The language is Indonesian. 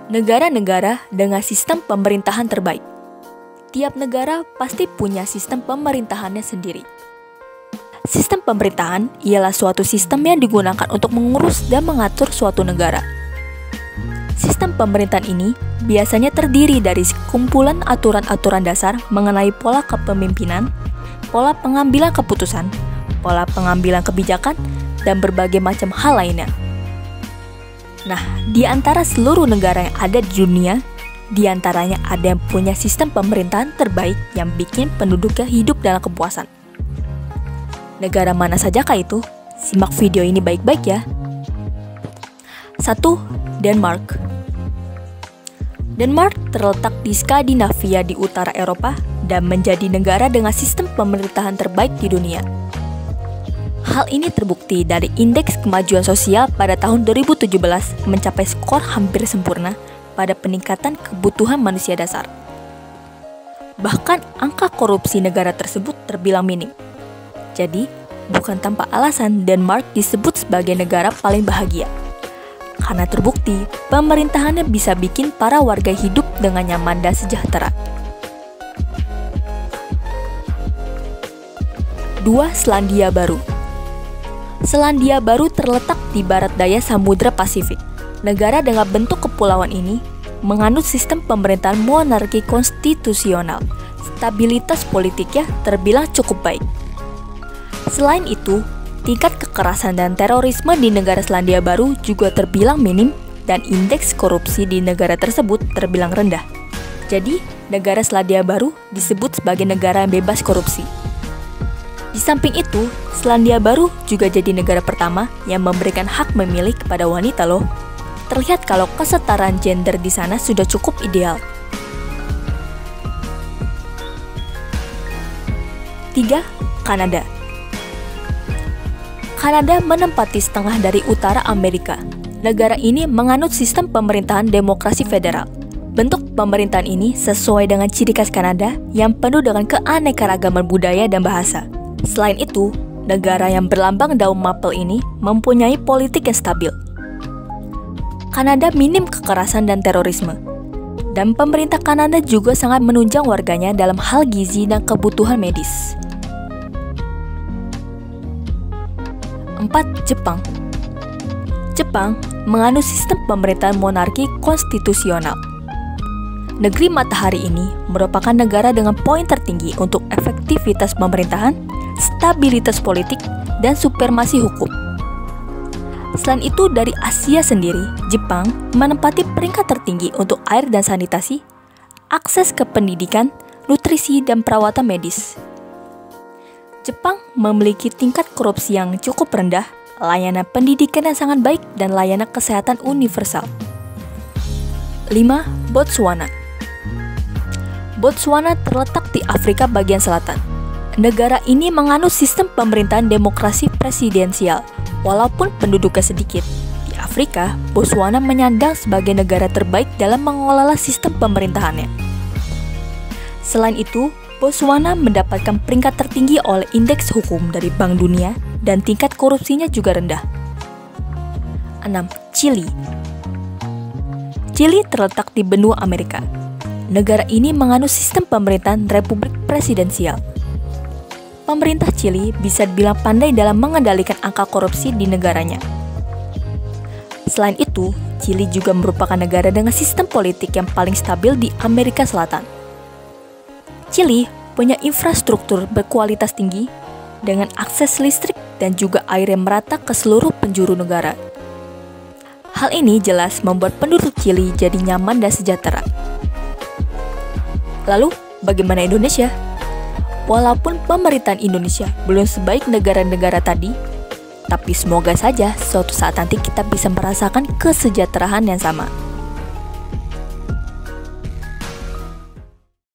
Negara-negara dengan sistem pemerintahan terbaik. Tiap negara pasti punya sistem pemerintahannya sendiri. Sistem pemerintahan ialah suatu sistem yang digunakan untuk mengurus dan mengatur suatu negara. Sistem pemerintahan ini biasanya terdiri dari kumpulan aturan-aturan dasar mengenai pola kepemimpinan, pola pengambilan keputusan, pola pengambilan kebijakan, dan berbagai macam hal lainnya. Nah, di antara seluruh negara yang ada di dunia, di antaranya ada yang punya sistem pemerintahan terbaik yang bikin penduduknya hidup dalam kepuasan. Negara mana sajakah itu? Simak video ini baik-baik ya. 1. Denmark. Denmark terletak di Skandinavia di utara Eropa dan menjadi negara dengan sistem pemerintahan terbaik di dunia. Hal ini terbukti dari indeks kemajuan sosial pada tahun 2017 mencapai skor hampir sempurna pada peningkatan kebutuhan manusia dasar. Bahkan angka korupsi negara tersebut terbilang minim. Jadi, bukan tanpa alasan Denmark disebut sebagai negara paling bahagia. Karena terbukti, pemerintahannya bisa bikin para warga hidup dengan nyaman dan sejahtera. 2. Selandia Baru. Selandia Baru terletak di barat daya Samudra Pasifik. Negara dengan bentuk kepulauan ini menganut sistem pemerintahan monarki konstitusional. Stabilitas politiknya terbilang cukup baik. Selain itu, tingkat kekerasan dan terorisme di negara Selandia Baru juga terbilang minim dan indeks korupsi di negara tersebut terbilang rendah. Jadi, negara Selandia Baru disebut sebagai negara yang bebas korupsi. Di samping itu, Selandia Baru juga jadi negara pertama yang memberikan hak memilih kepada wanita loh. Terlihat kalau kesetaraan gender di sana sudah cukup ideal. 3. Kanada. Kanada menempati setengah dari utara Amerika. Negara ini menganut sistem pemerintahan demokrasi federal. Bentuk pemerintahan ini sesuai dengan ciri khas Kanada yang penuh dengan keanekaragaman budaya dan bahasa. Selain itu, negara yang berlambang daun mapel ini mempunyai politik yang stabil. Kanada minim kekerasan dan terorisme. Dan pemerintah Kanada juga sangat menunjang warganya dalam hal gizi dan kebutuhan medis. 4. Jepang. Jepang menganut sistem pemerintahan monarki konstitusional. Negeri matahari ini merupakan negara dengan poin tertinggi untuk efektivitas pemerintahan, stabilitas politik, dan supremasi hukum. Selain itu, dari Asia sendiri, Jepang menempati peringkat tertinggi untuk air dan sanitasi, akses ke pendidikan, nutrisi, dan perawatan medis. Jepang memiliki tingkat korupsi yang cukup rendah, layanan pendidikan yang sangat baik, dan layanan kesehatan universal. 5. Botswana. Botswana terletak di Afrika bagian selatan. Negara ini menganut sistem pemerintahan demokrasi presidensial. Walaupun penduduknya sedikit, di Afrika, Botswana menyandang sebagai negara terbaik dalam mengelola sistem pemerintahannya. Selain itu, Botswana mendapatkan peringkat tertinggi oleh indeks hukum dari Bank Dunia dan tingkat korupsinya juga rendah. 6. Chili. Chili terletak di benua Amerika. Negara ini menganut sistem pemerintahan republik presidensial. Pemerintah Chili bisa dibilang pandai dalam mengendalikan angka korupsi di negaranya. Selain itu, Chili juga merupakan negara dengan sistem politik yang paling stabil di Amerika Selatan. Chili punya infrastruktur berkualitas tinggi dengan akses listrik dan juga air yang merata ke seluruh penjuru negara. Hal ini jelas membuat penduduk Chili jadi nyaman dan sejahtera. Lalu, bagaimana Indonesia? Walaupun pemerintahan Indonesia belum sebaik negara-negara tadi, tapi semoga saja suatu saat nanti kita bisa merasakan kesejahteraan yang sama.